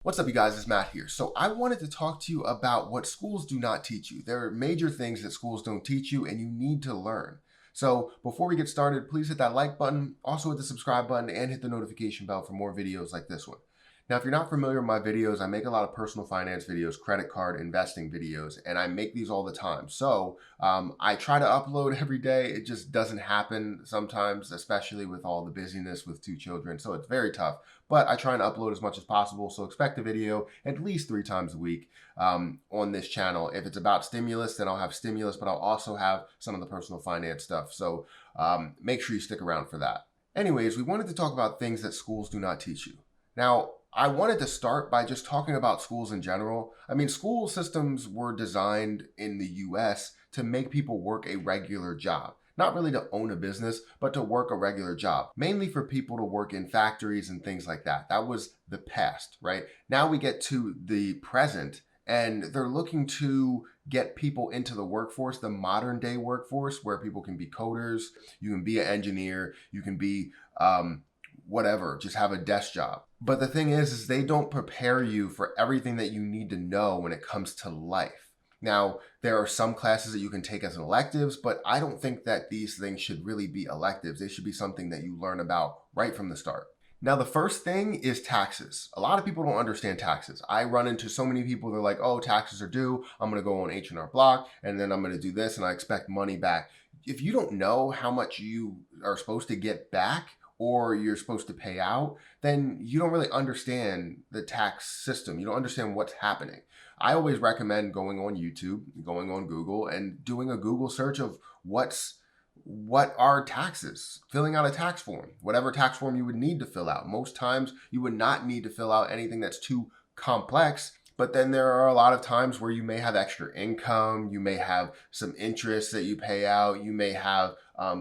What's up, you guys? It's Matt here. So I wanted to talk to you about what schools do not teach you. There are major things that schools don't teach you and you need to learn. So before we get started, please hit that like button, also hit the subscribe button, and hit the notification bell for more videos like this one. Now, if you're not familiar with my videos, I make a lot of personal finance videos, credit card investing videos, and I make these all the time. So I try to upload every day. It just doesn't happen sometimes, especially with all the busyness with two children. So it's very tough, but I try and upload as much as possible. So expect a video at least 3 times a week on this channel. If it's about stimulus, then I'll have stimulus, but I'll also have some of the personal finance stuff. So make sure you stick around for that. Anyways, we wanted to talk about things that schools do not teach you. Now, I wanted to start by just talking about schools in general. I mean, school systems were designed in the US to make people work a regular job. Not really to own a business, but to work a regular job, mainly for people to work in factories and things like that. That was the past, right? Now we get to the present, and they're looking to get people into the workforce, the modern day workforce, where people can be coders, you can be an engineer, you can be whatever, just have a desk job. But the thing is they don't prepare you for everything that you need to know when it comes to life. Now, there are some classes that you can take as electives, but I don't think that these things should really be electives. They should be something that you learn about right from the start. Now, the first thing is taxes. A lot of people don't understand taxes. I run into so many people, they're like, oh, taxes are due. I'm going to go on H&R Block, and then I'm going to do this, and I expect money back. If you don't know how much you are supposed to get back, or you're supposed to pay out, then you don't really understand the tax system. You don't understand what's happening. I always recommend going on YouTube, going on Google, and doing a Google search of what are taxes, filling out a tax form, whatever tax form you would need to fill out. Most times you would not need to fill out anything that's too complex. But then there are a lot of times where you may have extra income, you may have some interest that you pay out, you may have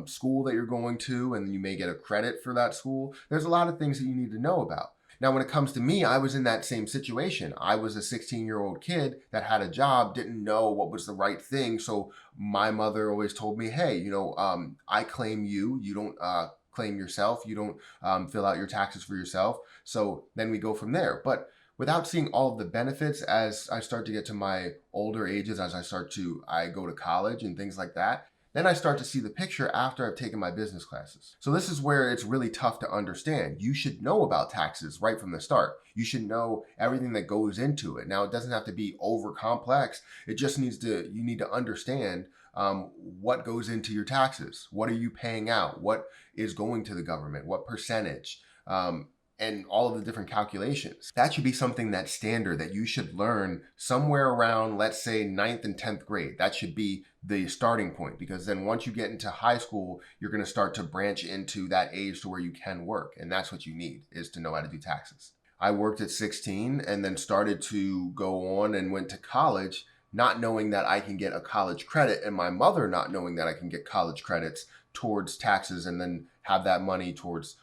school that you're going to, and you may get a credit for that school. There's a lot of things that you need to know about. Now, when it comes to me, I was in that same situation. I was a 16-year-old kid that had a job, didn't know what was the right thing. So my mother always told me, hey, I claim you. You don't claim yourself. You don't fill out your taxes for yourself. So then we go from there. But without seeing all of the benefits as I start to get to my older ages, as I go to college and things like that, then I start to see the picture after I've taken my business classes. So this is where it's really tough to understand. You should know about taxes right from the start. You should know everything that goes into it. Now, it doesn't have to be over complex. It just you need to understand what goes into your taxes. What are you paying out? What is going to the government? What percentage? And all of the different calculations. That should be something that's standard that you should learn somewhere around, let's say, 9th and 10th grade. That should be the starting point, because then once you get into high school, you're going to start to branch into that age to where you can work. And that's what you need, is to know how to do taxes. I worked at 16 and then started to go on and went to college, not knowing that I can get a college credit, and my mother not knowing that I can get college credits towards taxes and then have that money towards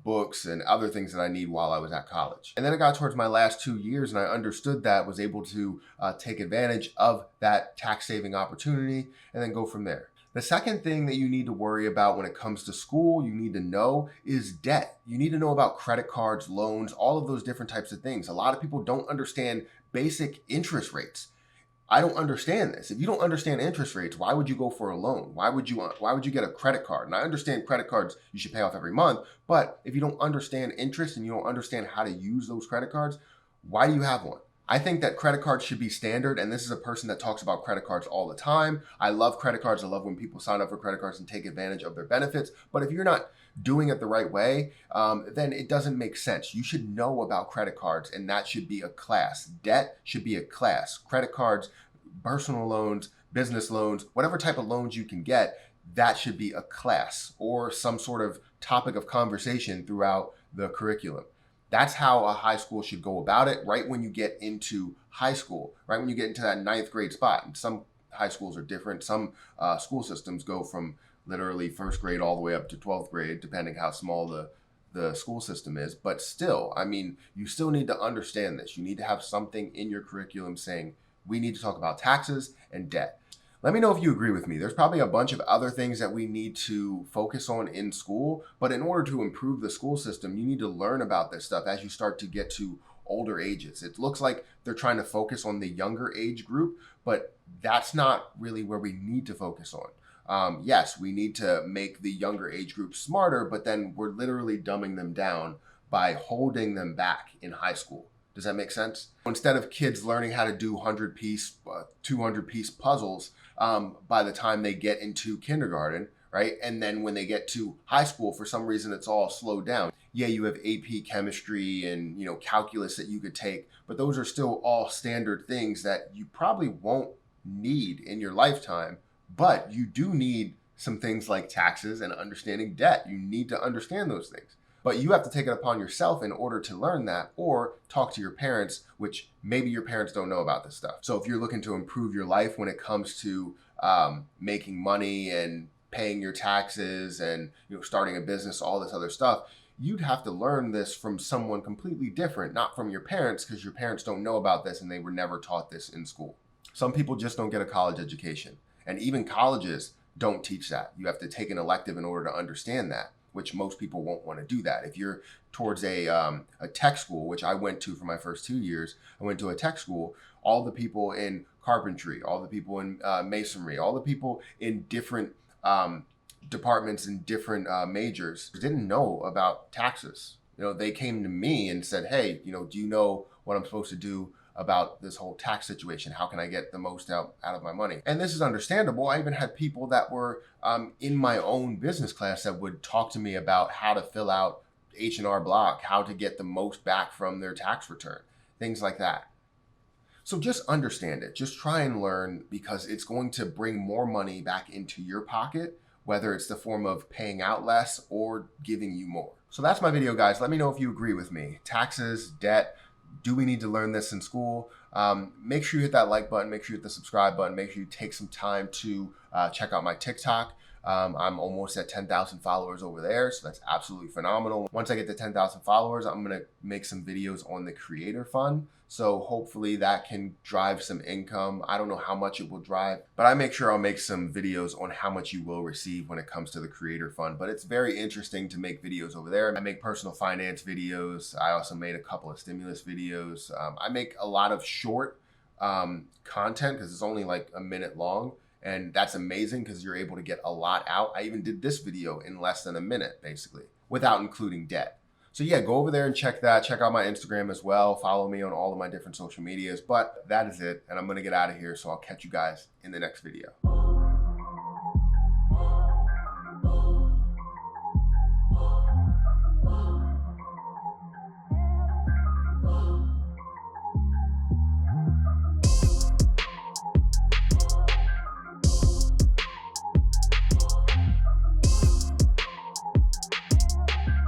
books and other things that I need while I was at college. And then it got towards my last 2 years and I understood that, was able to take advantage of that tax saving opportunity and then go from there. The second thing that you need to worry about when it comes to school, you need to know, is debt. You need to know about credit cards, loans, all of those different types of things. A lot of people don't understand basic interest rates. I don't understand this. If you don't understand interest rates, why would you go for a loan? Why would you get a credit card? And I understand credit cards you should pay off every month, but if you don't understand interest and you don't understand how to use those credit cards, why do you have one? I think that credit cards should be standard, and this is a person that talks about credit cards all the time. I love credit cards. I love when people sign up for credit cards and take advantage of their benefits. But if you're not doing it the right way, then it doesn't make sense. You should know about credit cards, and that should be a class. Debt should be a class. Credit cards, personal loans, business loans, whatever type of loans you can get, that should be a class or some sort of topic of conversation throughout the curriculum. That's how a high school should go about it, right when you get into high school, right when you get into that 9th grade spot. And some high schools are different. Some school systems go from literally 1st grade all the way up to 12th grade, depending how small the school system is. But still, I mean, you still need to understand this. You need to have something in your curriculum saying, we need to talk about taxes and debt. Let me know if you agree with me. There's probably a bunch of other things that we need to focus on in school, but in order to improve the school system, you need to learn about this stuff as you start to get to older ages. It looks like they're trying to focus on the younger age group, but that's not really where we need to focus on. Yes, we need to make the younger age group smarter, but then we're literally dumbing them down by holding them back in high school. Does that make sense? Instead of kids learning how to do 100-piece, 200-piece puzzles by the time they get into kindergarten, right? And then when they get to high school, for some reason, it's all slowed down. Yeah, you have AP chemistry and, calculus that you could take, but those are still all standard things that you probably won't need in your lifetime. But you do need some things like taxes and understanding debt. You need to understand those things. But you have to take it upon yourself in order to learn that, or talk to your parents, which maybe your parents don't know about this stuff. So if you're looking to improve your life when it comes to making money and paying your taxes and starting a business, all this other stuff, you'd have to learn this from someone completely different, not from your parents, because your parents don't know about this and they were never taught this in school. Some people just don't get a college education. And even colleges don't teach that. You have to take an elective in order to understand that, which most people won't want to do that. If you're towards a tech school, which I went to for my first 2 years, I went to a tech school, all the people in carpentry, all the people in masonry, all the people in different departments and different majors didn't know about taxes. They came to me and said, hey, do you know what I'm supposed to do about this whole tax situation? How can I get the most out of my money? And this is understandable. I even had people that were in my own business class that would talk to me about how to fill out H&R Block, how to get the most back from their tax return, things like that. So just understand it. Just try and learn, because it's going to bring more money back into your pocket, whether it's the form of paying out less or giving you more. So that's my video, guys. Let me know if you agree with me. Taxes, debt, do we need to learn this in school? Make sure you hit that like button. Make sure you hit the subscribe button. Make sure you take some time to check out my TikTok. I'm almost at 10,000 followers over there, so that's absolutely phenomenal. Once I get to 10,000 followers, I'm going to make some videos on the Creator Fund. So hopefully that can drive some income. I don't know how much it will drive, but I make sure I'll make some videos on how much you will receive when it comes to the Creator Fund. But it's very interesting to make videos over there. I make personal finance videos. I also made a couple of stimulus videos. I make a lot of short content because it's only like a minute long. And that's amazing because you're able to get a lot out. I even did this video in less than a minute, basically, without including debt. So yeah, go over there and check that. Check out my Instagram as well. Follow me on all of my different social medias. But that is it. And I'm going to get out of here. So I'll catch you guys in the next video.